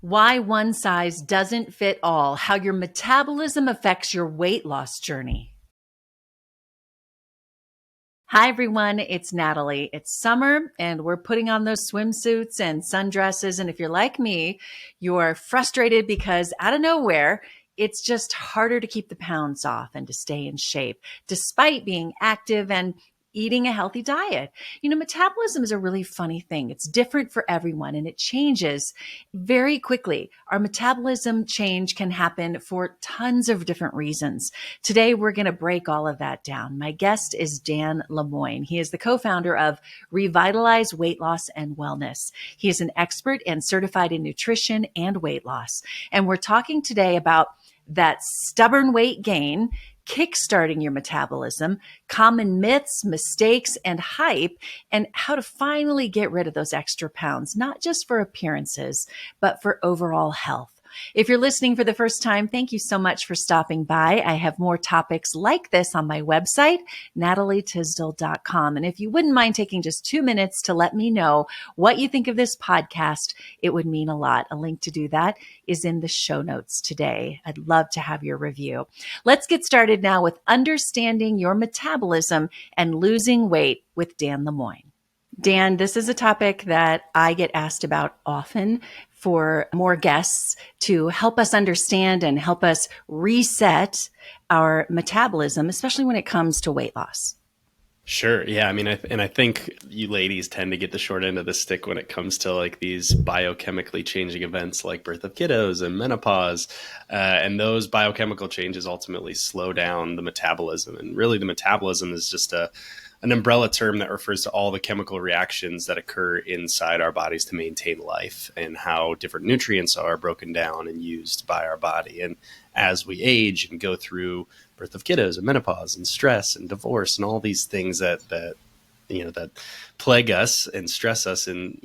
Why one size doesn't fit all, how your metabolism affects your weight loss journey. Hi, everyone. It's Natalie. It's summer and we're putting on those swimsuits and sundresses. And if you're like me, you're frustrated because out of nowhere, it's just harder to keep the pounds off and to stay in shape despite being active and eating a healthy diet. Metabolism is a really funny thing. It's different for everyone and it changes very quickly. Our metabolism change can happen for tons of different reasons. Today, we're going to break all of that down. My guest is Dan LeMoine. He is the co-founder of Revitalize Weight Loss and Wellness. He is an expert and certified in nutrition and weight loss. And we're talking today about that stubborn weight gain, kickstarting your metabolism, common myths, mistakes, and hype, and how to finally get rid of those extra pounds, not just for appearances, but for overall health. If you're listening for the first time, thank you so much for stopping by. I have more topics like this on my website, natalietysdal.com. And if you wouldn't mind taking just 2 minutes to let me know what you think of this podcast, it would mean a lot. A link to do that is in the show notes today. I'd love to have your review. Let's get started now with understanding your metabolism and losing weight with Dan LeMoine. Dan, this is a topic that I get asked about often for more guests to help us understand and help us reset our metabolism, especially when it comes to weight loss. Sure. Yeah. I think you ladies tend to get the short end of the stick when it comes to like these biochemically changing events like birth of kiddos and menopause. And those biochemical changes ultimately slow down the metabolism. And really the metabolism is just an umbrella term that refers to all the chemical reactions that occur inside our bodies to maintain life and how different nutrients are broken down and used by our body. And as we age and go through birth of kiddos and menopause and stress and divorce and all these things that plague us and stress us in,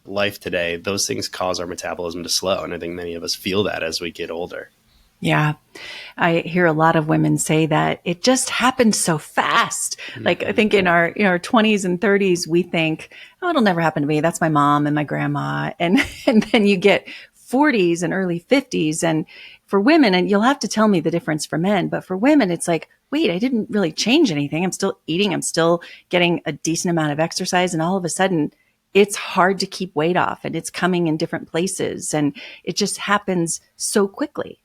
life today, those things cause our metabolism to slow. And I think many of us feel that as we get older. Yeah. I hear a lot of women say that it just happened so fast. Like I think in our 20s and 30s, we think, oh, it'll never happen to me. That's my mom and my grandma. And then you get 40s and early 50s. And for women, and you'll have to tell me the difference for men, but for women, it's like, wait, I didn't really change anything. I'm still eating. I'm still getting a decent amount of exercise. And all of a sudden, it's hard to keep weight off and it's coming in different places. And it just happens so quickly.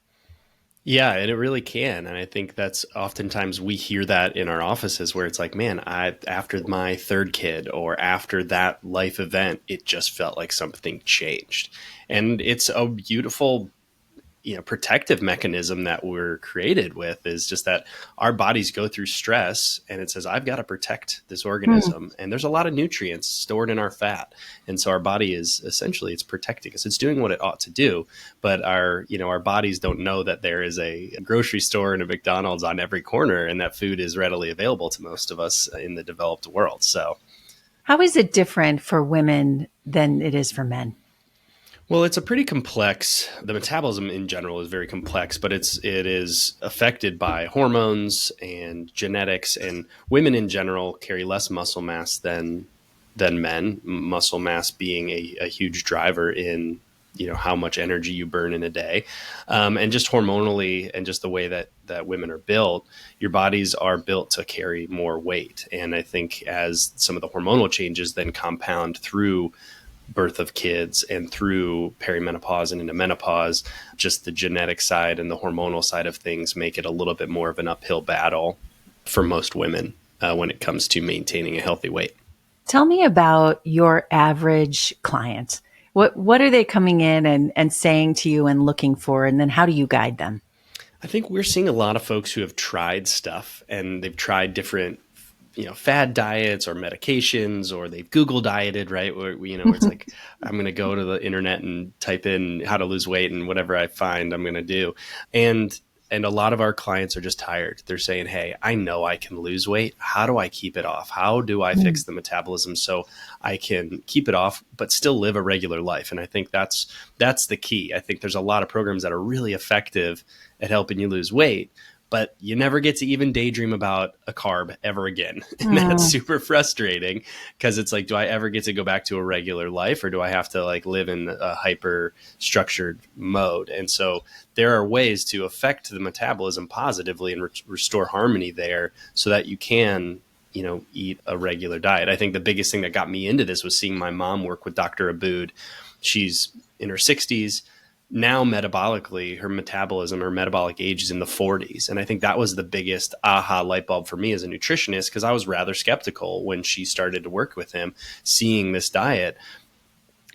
Yeah, and it really can. And I think that's oftentimes we hear that in our offices where it's like, man, after my third kid or after that life event, it just felt like something changed. And it's a beautiful, protective mechanism that we're created with is just that our bodies go through stress and it says, I've got to protect this organism. And there's a lot of nutrients stored in our fat. And so our body is essentially, it's protecting us. It's doing what it ought to do. But our bodies don't know that there is a grocery store and a McDonald's on every corner and that food is readily available to most of us in the developed world. So how is it different for women than it is for men? Well, it's a pretty complex, the metabolism in general is very complex, but it is affected by hormones and genetics, and women in general carry less muscle mass than men, muscle mass being a huge driver in, how much energy you burn in a day. And just hormonally and just the way that women are built, your bodies are built to carry more weight. And I think as some of the hormonal changes then compound through birth of kids and through perimenopause and into menopause, just the genetic side and the hormonal side of things make it a little bit more of an uphill battle for most women when it comes to maintaining a healthy weight. Tell me about your average client. What are they coming in and saying to you and looking for, and then how do you guide them? I think we're seeing a lot of folks who have tried stuff and they've tried different fad diets or medications, or they've Google dieted, right? Where it's like, I'm going to go to the internet and type in how to lose weight and whatever I find I'm going to do. And a lot of our clients are just tired. They're saying, hey, I know I can lose weight. How do I keep it off? How do I fix the metabolism so I can keep it off, but still live a regular life? And I think that's the key. I think there's a lot of programs that are really effective at helping you lose weight, but you never get to even daydream about a carb ever again. And that's super frustrating because it's like, do I ever get to go back to a regular life, or do I have to like live in a hyper structured mode? And so there are ways to affect the metabolism positively and restore harmony there so that you can, eat a regular diet. I think the biggest thing that got me into this was seeing my mom work with Dr. Abood. She's in her 60s. Now, metabolically, her metabolism, her metabolic age is in the 40s. And I think that was the biggest aha light bulb for me as a nutritionist, because I was rather skeptical when she started to work with him, seeing this diet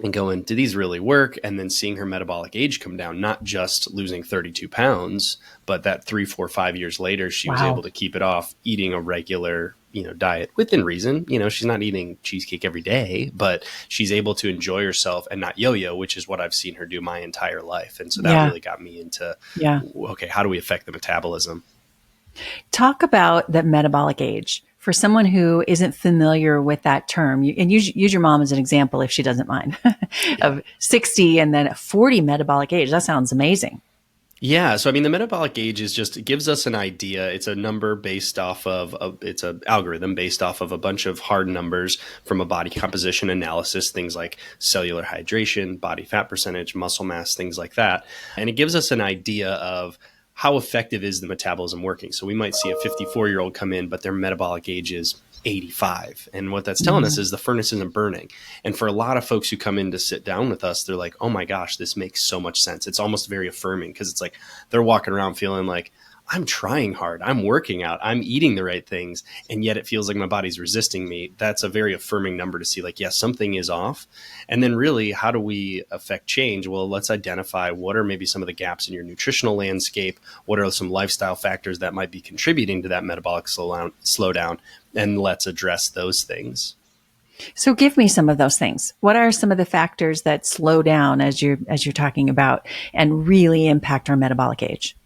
and going, do these really work? And then seeing her metabolic age come down, not just losing 32 pounds, but that 3, 4, 5 years later, she was able to keep it off, eating a regular diet within reason. She's not eating cheesecake every day, but she's able to enjoy herself and not yo-yo, which is what I've seen her do my entire life. And so that really got me into, okay, how do we affect the metabolism? Talk about the metabolic age for someone who isn't familiar with that term. And use your mom as an example, if she doesn't mind, of 60 and then 40 metabolic age. That sounds amazing. Yeah. So, the metabolic age it gives us an idea. It's a number based off of, it's an algorithm based off of a bunch of hard numbers from a body composition analysis, things like cellular hydration, body fat percentage, muscle mass, things like that. And it gives us an idea of how effective is the metabolism working. So we might see a 54-year-old come in, but their metabolic age is 85. And what that's telling us is the furnace isn't burning. And for a lot of folks who come in to sit down with us, they're like, oh my gosh, this makes so much sense. It's almost very affirming, because it's like they're walking around feeling like, I'm trying hard, I'm working out, I'm eating the right things, and yet it feels like my body's resisting me. That's a very affirming number to see, like, yes, something is off. And then really, how do we affect change? Well, let's identify what are maybe some of the gaps in your nutritional landscape. What are some lifestyle factors that might be contributing to that metabolic slowdown? And let's address those things. So give me some of those things. What are some of the factors that slow down as you're talking about and really impact our metabolic age?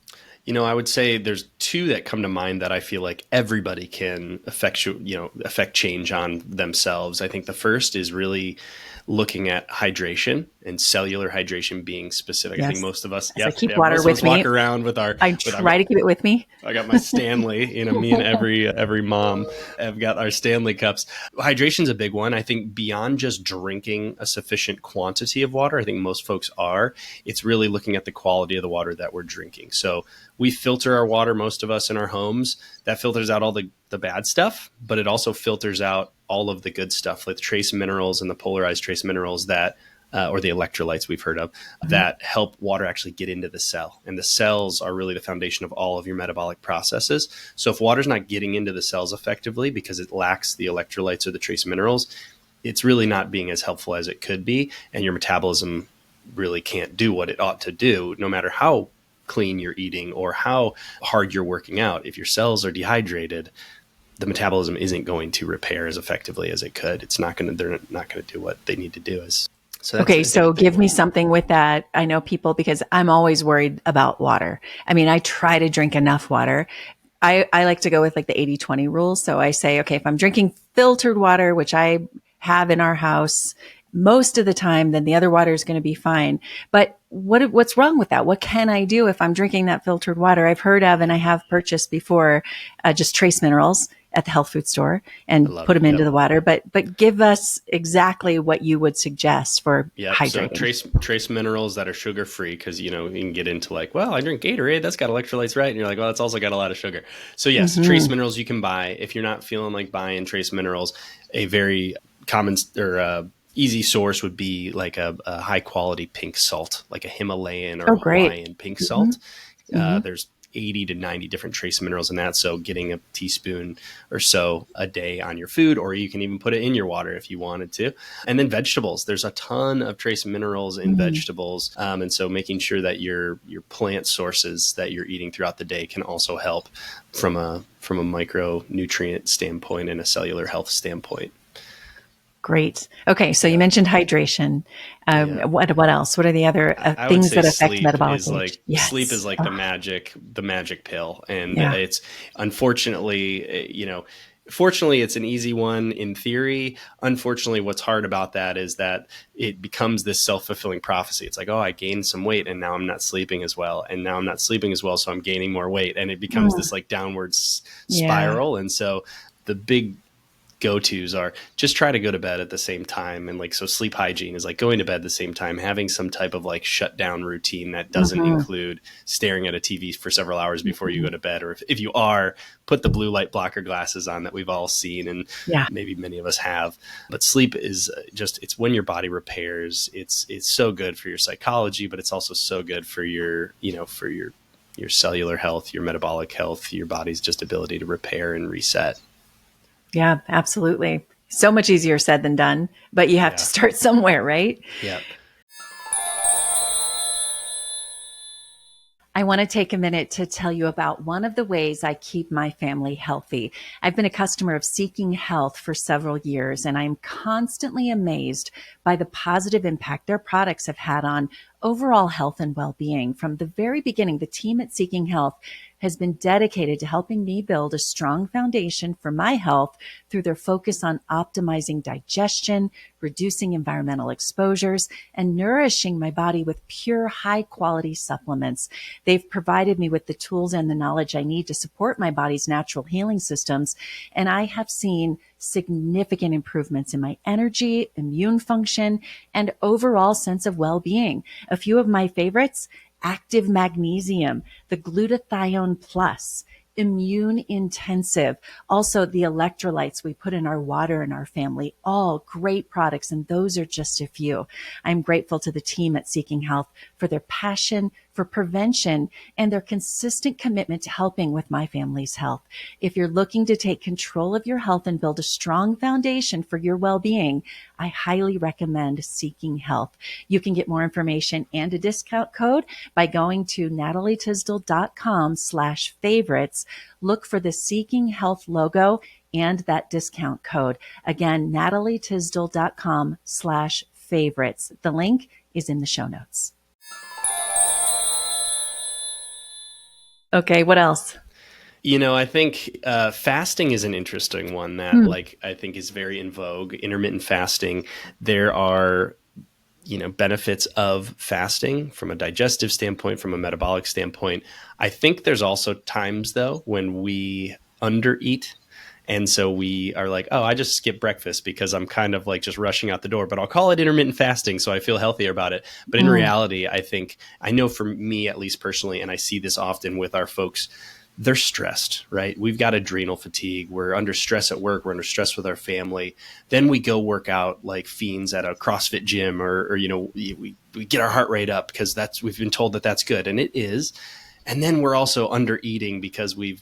I would say there's two that come to mind that I feel like everybody can affect change on themselves. I think the first is really looking at hydration and cellular hydration being specific. Yes. I think most of us, I keep water with me. Walk around with our. I try to keep it with me. I got my Stanley. Me and every mom have got our Stanley cups. Hydration's a big one. I think beyond just drinking a sufficient quantity of water, I think most folks are. It's really looking at the quality of the water that we're drinking. So we filter our water, most of us in our homes. That filters out all the bad stuff, but it also filters out all of the good stuff, like trace minerals and the polarized trace minerals that, or the electrolytes we've heard of, that help water actually get into the cell. And the cells are really the foundation of all of your metabolic processes. So if water's not getting into the cells effectively because it lacks the electrolytes or the trace minerals, it's really not being as helpful as it could be. And your metabolism really can't do what it ought to do, no matter how clean you're eating or how hard you're working out. If your cells are dehydrated, the metabolism isn't going to repair as effectively as it could. They're not going to do what they need to do. So give me something with that. I know people, because I'm always worried about water. I try to drink enough water. I like to go with like the 80-20 rule. So I say, okay, if I'm drinking filtered water, which I have in our house most of the time, then the other water is going to be fine. But what's wrong with that? What can I do if I'm drinking that filtered water? I've heard of, and I have purchased before, just trace minerals at the health food store and put them into the water. But give us exactly what you would suggest for hydrating. So trace minerals that are sugar free, because you can get into like, well, I drink Gatorade, that's got electrolytes, right? And you're like, well, it's also got a lot of sugar. So yes, trace minerals you can buy. If you're not feeling like buying trace minerals, a very common or easy source would be like a high quality pink salt, like a Himalayan or Hawaiian pink salt. There's 80 to 90 different trace minerals in that. So getting a teaspoon or so a day on your food, or you can even put it in your water if you wanted to. And then vegetables, there's a ton of trace minerals in vegetables. And so making sure that your plant sources that you're eating throughout the day can also help from a micronutrient standpoint and a cellular health standpoint. Great. Okay. So you mentioned hydration. What else? What are the other things that affect metabolic age? Sleep is like the magic pill. And it's unfortunately, fortunately, it's an easy one in theory. Unfortunately, what's hard about that is that it becomes this self-fulfilling prophecy. It's like, oh, I gained some weight and now I'm not sleeping as well. And now I'm not sleeping as well, so I'm gaining more weight. And it becomes this like downward spiral. And so the big go-tos are just try to go to bed at the same time. And like, so sleep hygiene is like going to bed at the same time, having some type of like shutdown routine that doesn't include staring at a TV for several hours before you go to bed. Or if you are, put the blue light blocker glasses on that we've all seen and maybe many of us have. But sleep is just, it's when your body repairs. It's so good for your psychology, but it's also so good for your, for your cellular health, your metabolic health, your body's just ability to repair and reset. Yeah, absolutely. So much easier said than done, but you have to start somewhere, right? Yeah. I want to take a minute to tell you about one of the ways I keep my family healthy. I've been a customer of Seeking Health for several years, and I'm constantly amazed by the positive impact their products have had on overall health and well-being. From the very beginning, the team at Seeking Health has been dedicated to helping me build a strong foundation for my health through their focus on optimizing digestion, reducing environmental exposures, and nourishing my body with pure, high-quality supplements. They've provided me with the tools and the knowledge I need to support my body's natural healing systems, and I have seen significant improvements in my energy, immune function, and overall sense of well-being. A few of my favorites: active magnesium, the glutathione plus, immune intensive, also the electrolytes we put in our water in our family, all great products. And those are just a few. I'm grateful to the team at Seeking Health for their passion for prevention and their consistent commitment to helping with my family's health. If you're looking to take control of your health and build a strong foundation for your well-being, I highly recommend Seeking Health. You can get more information and a discount code by going to natalietysdal.com/favorites. Look for the Seeking Health logo and that discount code. Again, natalietysdal.com/favorites. The link is in the show notes. Okay, what else? I think fasting is an interesting one that I think is very in vogue. Intermittent fasting. There are, benefits of fasting from a digestive standpoint, from a metabolic standpoint. I think there's also times though when we undereat. And so we are like, oh, I just skip breakfast because I'm kind of like just rushing out the door, but I'll call it intermittent fasting so I feel healthier about it. But in reality, I know for me, at least personally, and I see this often with our folks, they're stressed, right? We've got adrenal fatigue. We're under stress at work. We're under stress with our family. Then we go work out like fiends at a CrossFit gym or we get our heart rate up because we've been told that that's good. And it is. And then we're also under eating because we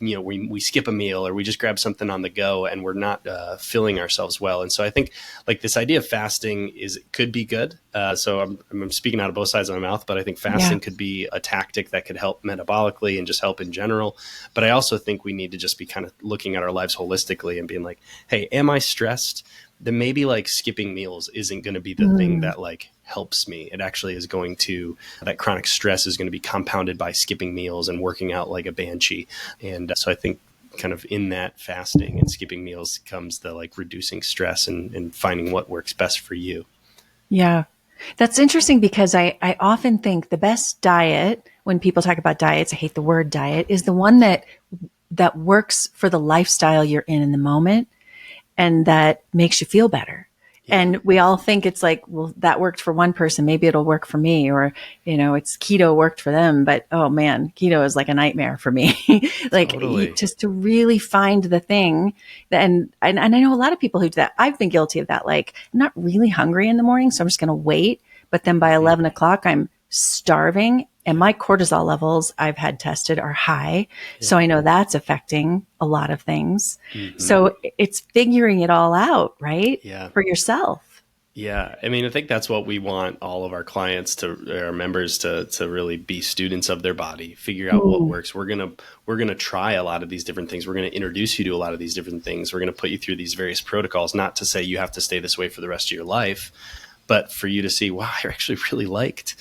skip a meal or we just grab something on the go and we're not filling ourselves well. And so I think like this idea of fasting could be good. So I'm speaking out of both sides of my mouth, but I think fasting could be a tactic that could help metabolically and just help in general. But I also think we need to just be kind of looking at our lives holistically and being like, hey, am I stressed? Then maybe like skipping meals isn't going to be the thing that like helps me. It actually is going to, that chronic stress is going to be compounded by skipping meals and working out like a banshee. And so I think kind of in that fasting and skipping meals comes the like reducing stress and finding what works best for you. Yeah. That's interesting because I often think the best diet, when people talk about diets, I hate the word diet, is the one that works for the lifestyle you're in the moment. And that makes you feel better. Yeah. And we all think it's like, well, that worked for one person. Maybe it'll work for me, or, it's keto worked for them. But oh man, keto is like a nightmare for me. Like totally. Just to really find the thing. And I know a lot of people who do that. I've been guilty of that. Like I'm not really hungry in the morning, so I'm just going to wait. But then by 11 o'clock, I'm starving. And my cortisol levels I've had tested are high. Yeah. So I know that's affecting a lot of things. Mm-hmm. So it's figuring it all out, right? Yeah. For yourself. Yeah. I mean, I think that's what we want all of our clients our members to really be students of their body, figure out what works. We're going to try a lot of these different things. We're going to introduce you to a lot of these different things. We're going to put you through these various protocols, not to say you have to stay this way for the rest of your life, but for you to see, wow, I actually really liked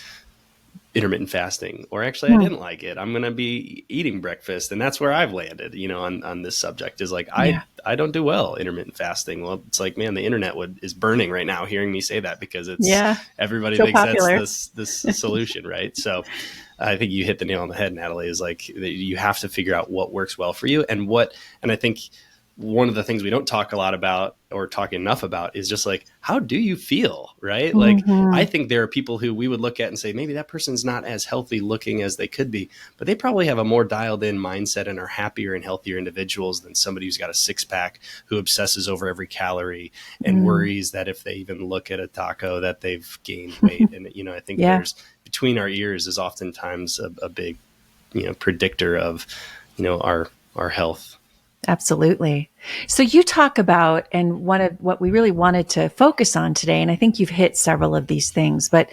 intermittent fasting, or actually I didn't like it. I'm going to be eating breakfast. And that's where I've landed, on this subject is like, Yeah. I don't do well intermittent fasting. Well, it's like, man, the internet is burning right now hearing me say that, because Yeah. everybody So thinks popular. that's this solution. Right. So I think you hit the nail on the head, Natalie, is like, you have to figure out what works well for you and I think one of the things we don't talk a lot about or talk enough about is just like, how do you feel? Right. Like, I think there are people who we would look at and say, maybe that person's not as healthy looking as they could be, but they probably have a more dialed in mindset and are happier and healthier individuals than somebody who's got a six pack, who obsesses over every calorie and worries that if they even look at a taco that they've gained weight. And, I think there's between our ears is oftentimes a big, predictor of, our health. Absolutely. So you talk about, and one of what we really wanted to focus on today, and I think you've hit several of these things, but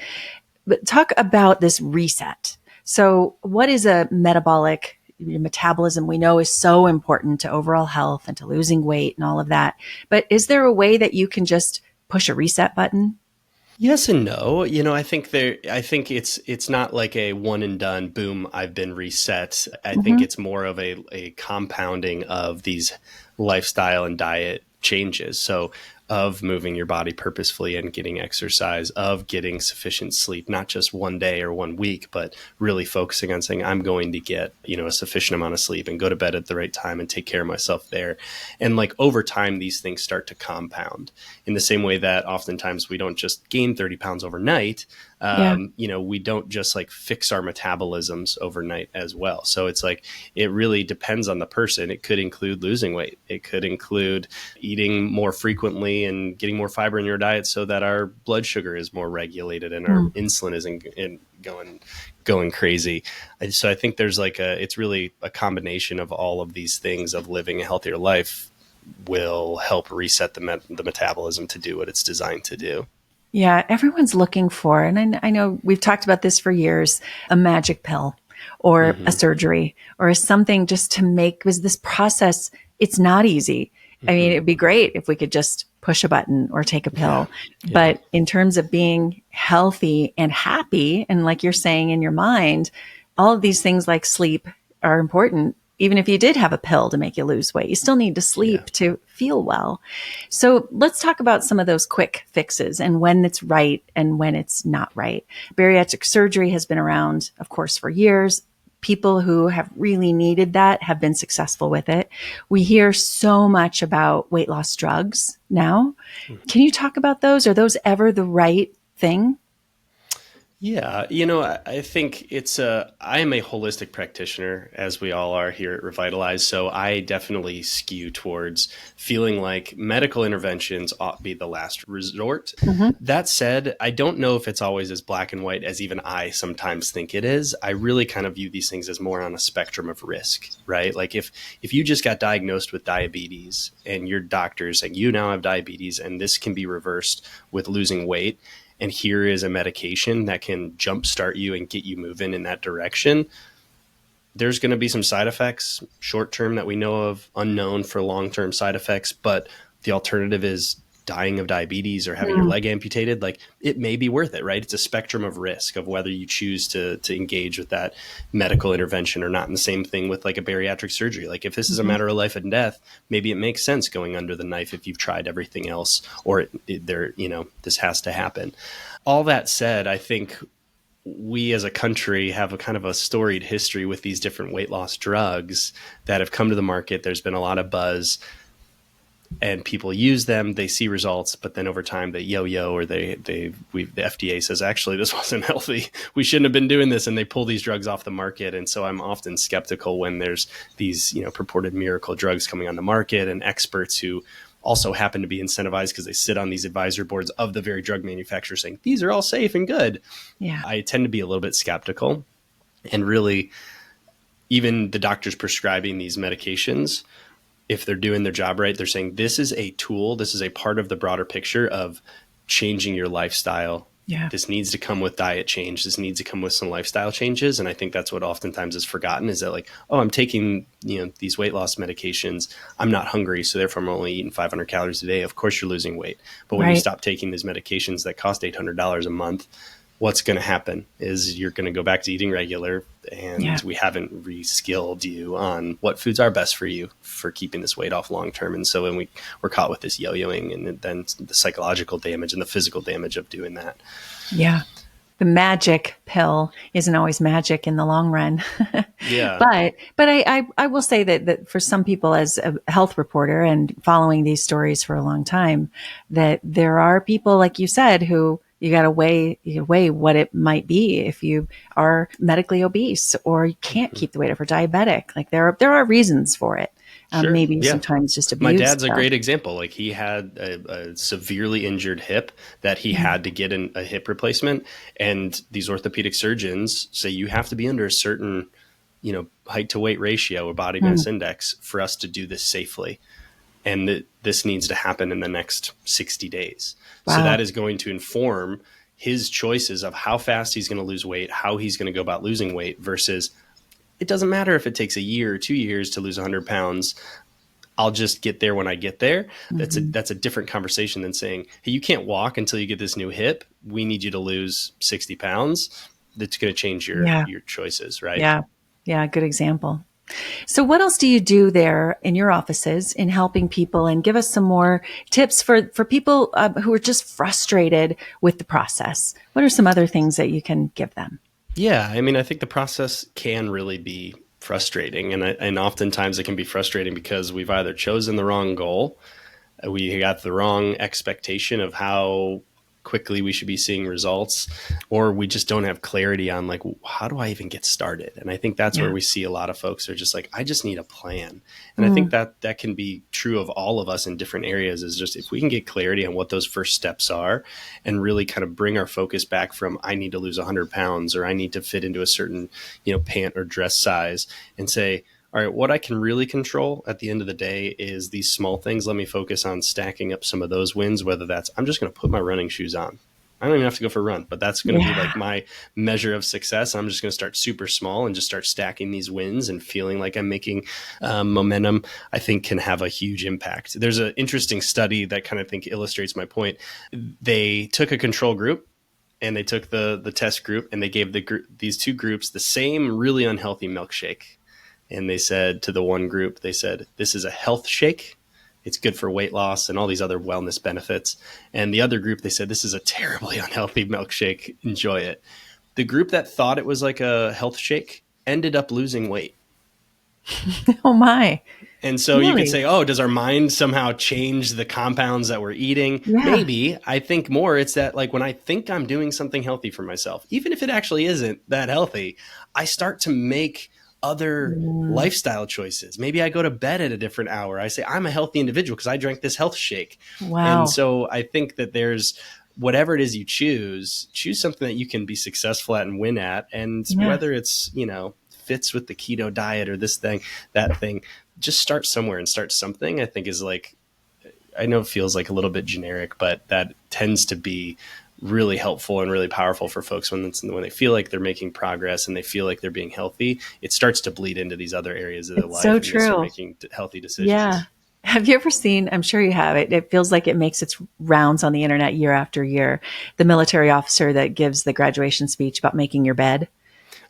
talk about this reset. So what is a metabolic metabolism? We know is so important to overall health and to losing weight and all of that. But is there a way that you can just push a reset button? Yes and no. I think it's not like a one and done, boom, I've been reset. I think it's more of a compounding of these lifestyle and diet changes. So of moving your body purposefully and getting exercise, of getting sufficient sleep, not just one day or 1 week, but really focusing on saying, I'm going to get, a sufficient amount of sleep and go to bed at the right time and take care of myself there. And like over time, these things start to compound in the same way that oftentimes we don't just gain 30 pounds overnight. We don't just like fix our metabolisms overnight as well. So it's like, it really depends on the person. It could include losing weight. It could include eating more frequently and getting more fiber in your diet so that our blood sugar is more regulated and our insulin isn't going crazy. So I think there's it's really a combination of all of these things of living a healthier life will help reset the metabolism to do what it's designed to do. Yeah, everyone's looking for, and I know we've talked about this for years, a magic pill or a surgery or something just to make, because this process, it's not easy. I mean, it'd be great if we could just push a button or take a pill. Yeah. But in terms of being healthy and happy, and like you're saying in your mind, all of these things like sleep are important. Even if you did have a pill to make you lose weight, you still need to sleep to feel well. So let's talk about some of those quick fixes and when it's right and when it's not right. Bariatric surgery has been around, of course, for years. People who have really needed that have been successful with it. We hear so much about weight loss drugs now. Can you talk about those? Are those ever the right thing? Yeah, I think I am a holistic practitioner, as we all are here at Revitalize. So I definitely skew towards feeling like medical interventions ought to be the last resort. That said, I don't know if it's always as black and white as even I sometimes think it is. I really kind of view these things as more on a spectrum of risk, right? Like if you just got diagnosed with diabetes and your doctor is saying you now have diabetes and this can be reversed with losing weight, and here is a medication that can jumpstart you and get you moving in that direction, there's going to be some side effects short term that we know of, unknown for long-term side effects. But the alternative is dying of diabetes or having your leg amputated. Like, it may be worth it, right? It's a spectrum of risk of whether you choose to engage with that medical intervention or not. And the same thing with like a bariatric surgery. Like if this is a matter of life and death, maybe it makes sense going under the knife if you've tried everything else, or this has to happen. All that said, I think we as a country have a kind of a storied history with these different weight loss drugs that have come to the market. There's been a lot of buzz and people use them, they see results, but then over time they yo-yo, or the FDA says, actually, this wasn't healthy. We shouldn't have been doing this. And they pull these drugs off the market. And so I'm often skeptical when there's these, purported miracle drugs coming on the market, and experts who also happen to be incentivized because they sit on these advisory boards of the very drug manufacturer saying, these are all safe and good. Yeah. I tend to be a little bit skeptical, and really even the doctors prescribing these medications, if they're doing their job right, they're saying this is a tool, this is a part of the broader picture of changing your lifestyle. Yeah. This needs to come with diet change. This needs to come with some lifestyle changes. And I think that's what oftentimes is forgotten, is that like, oh, I'm taking, these weight loss medications. I'm not hungry, so therefore I'm only eating 500 calories a day. Of course you're losing weight. But when you stop taking these medications that cost $800 a month, what's going to happen is you're going to go back to eating regular, and we haven't re-skilled you on what foods are best for you for keeping this weight off long term. And so when we're caught with this yo-yoing, and then the psychological damage and the physical damage of doing that. Yeah. The magic pill isn't always magic in the long run. Yeah. But I will say that for some people, as a health reporter and following these stories for a long time, that there are people, like you said, who you got to weigh what it might be if you are medically obese or you can't keep the weight up, or diabetic. Like there are reasons for it. Sure. Maybe sometimes just abuse. My dad's a great example. Like he had a severely injured hip that he had to get a hip replacement. And these orthopedic surgeons say you have to be under a certain, height to weight ratio or body mass index for us to do this safely. And this needs to happen in the next 60 days. Wow. So that is going to inform his choices of how fast he's going to lose weight, how he's going to go about losing weight, versus it doesn't matter if it takes a year or 2 years to lose 100 pounds. I'll just get there when I get there. That's a different conversation than saying, hey, you can't walk until you get this new hip. We need you to lose 60 pounds. That's going to change your choices, right? Yeah. Yeah. Good example. So what else do you do there in your offices in helping people, and give us some more tips for people who are just frustrated with the process? What are some other things that you can give them? Yeah. I mean, I think the process can really be frustrating. And oftentimes it can be frustrating because we've either chosen the wrong goal, we got the wrong expectation of how quickly we should be seeing results, or we just don't have clarity on like, how do I even get started? And I think that's where we see a lot of folks are just like, I just need a plan. And I think that can be true of all of us in different areas, is just if we can get clarity on what those first steps are and really kind of bring our focus back from, I need to lose 100 pounds or I need to fit into a certain, pant or dress size, and say, all right, what I can really control at the end of the day is these small things. Let me focus on stacking up some of those wins, whether that's I'm just going to put my running shoes on. I don't even have to go for a run, but that's going to be like my measure of success. I'm just going to start super small and just start stacking these wins and feeling like I'm making momentum, I think can have a huge impact. There's an interesting study that kind of think illustrates my point. They took a control group and they took the test group, and they gave these two groups the same really unhealthy milkshake. And they said to the one group, they said, this is a health shake. It's good for weight loss and all these other wellness benefits. And the other group, they said, this is a terribly unhealthy milkshake. Enjoy it. The group that thought it was like a health shake ended up losing weight. Oh my. And so you could say, oh, does our mind somehow change the compounds that we're eating? Yeah. Maybe. I think more it's that like when I think I'm doing something healthy for myself, even if it actually isn't that healthy, I start to make other lifestyle choices. Maybe I go to bed at a different hour. I say, I'm a healthy individual because I drank this health shake. Wow. And so I think that there's whatever it is you choose something that you can be successful at and win at. And whether it's, fits with the keto diet or this thing, that thing, just start somewhere and start something. I think is like, I know it feels like a little bit generic, but that tends to be really helpful and really powerful for folks when they feel like they're making progress and they feel like they're being healthy. It starts to bleed into these other areas of their life. So and true. They start making healthy decisions. Yeah. Have you ever seen, I'm sure you have, it feels like it makes its rounds on the internet year after year, the military officer that gives the graduation speech about making your bed?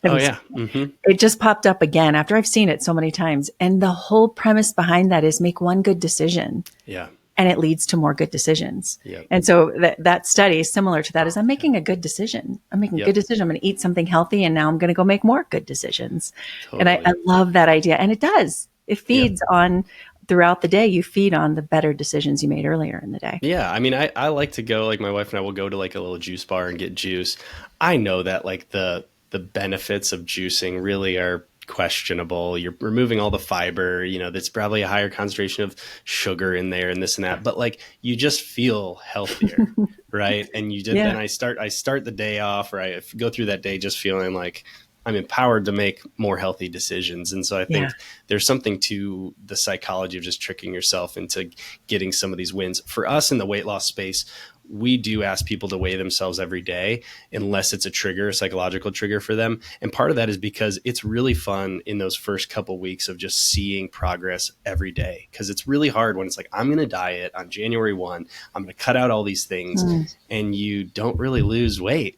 Oh, yeah. Mm-hmm. It just popped up again after I've seen it so many times. And the whole premise behind that is make one good decision. Yeah. And it leads to more good decisions. Yep. And so that study is similar to that, is I'm making a good decision. I'm making a good decision. I'm going to eat something healthy, and now I'm going to go make more good decisions. Totally. And I love that idea. And it does. It feeds on throughout the day. You feed on the better decisions you made earlier in the day. Yeah. I mean, I like to go, like my wife and I will go to like a little juice bar and get juice. I know that like the benefits of juicing really are questionable. You're removing all the fiber, that's probably a higher concentration of sugar in there and this and that, but like you just feel healthier, right? And you just, then I start the day off, or I go through that day just feeling like I'm empowered to make more healthy decisions. And so I think there's something to the psychology of just tricking yourself into getting some of these wins. For us in the weight loss space, we do ask people to weigh themselves every day, unless it's a psychological trigger for them. And part of that is because it's really fun in those first couple weeks of just seeing progress every day. Because it's really hard when it's like, I'm going to diet on January 1, I'm going to cut out all these things, and you don't really lose weight.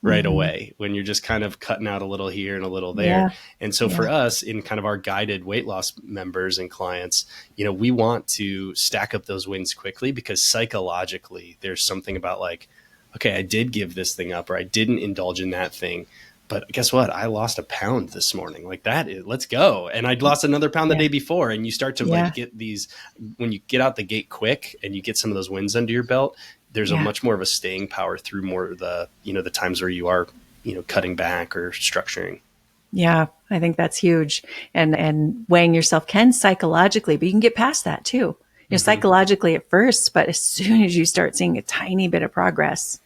right away when you're just kind of cutting out a little here and a little there. Yeah. And so Yeah. for us in kind of our guided weight loss members and clients, we want to stack up those wins quickly because psychologically there's something about like, okay, I did give this thing up or I didn't indulge in that thing. But guess what? I lost a pound this morning. Like let's go. And I'd lost another pound the day before. And you start to like get these, when you get out the gate quick and you get some of those wins under your belt, there's a much more of a staying power through more of the, the times where you are, cutting back or structuring. Yeah, I think that's huge. And weighing yourself can psychologically, but you can get past that too. Psychologically at first, but as soon as you start seeing a tiny bit of progress,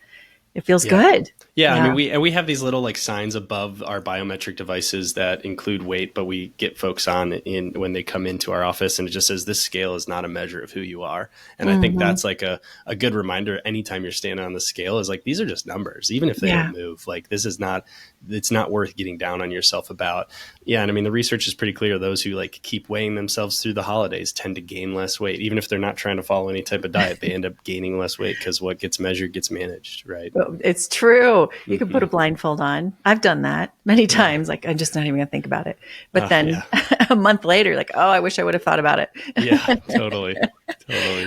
it feels good. Yeah, I mean, we have these little like signs above our biometric devices that include weight, but we get folks on when they come into our office, and it just says this scale is not a measure of who you are. And I think that's like a good reminder. Anytime you're standing on the scale, is like these are just numbers, even if they don't move. Like this is not, it's not worth getting down on yourself about. Yeah, and I mean the research is pretty clear. Those who like keep weighing themselves through the holidays tend to gain less weight, even if they're not trying to follow any type of diet. They end up gaining less weight because what gets measured gets managed, right? It's true. You can put a blindfold on. I've done that many times. Like, I'm just not even going to think about it. But then a month later, like, oh, I wish I would have thought about it. Yeah, totally.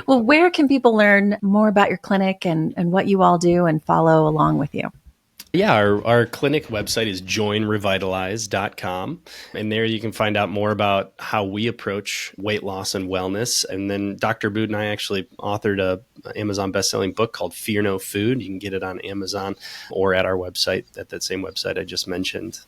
Well, where can people learn more about your clinic and what you all do and follow along with you? Yeah, our clinic website is joinrevitalize.com. And there you can find out more about how we approach weight loss and wellness. And then Dr. Abood and I actually authored a Amazon bestselling book called Fear No Food. You can get it on Amazon or at our website, at that same website I just mentioned.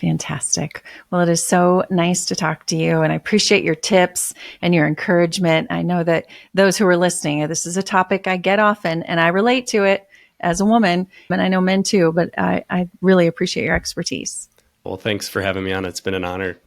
Fantastic. Well, it is so nice to talk to you, and I appreciate your tips and your encouragement. I know that those who are listening, this is a topic I get often, and I relate to it as a woman, and I know men too, but I really appreciate your expertise. Well, thanks for having me on. It's been an honor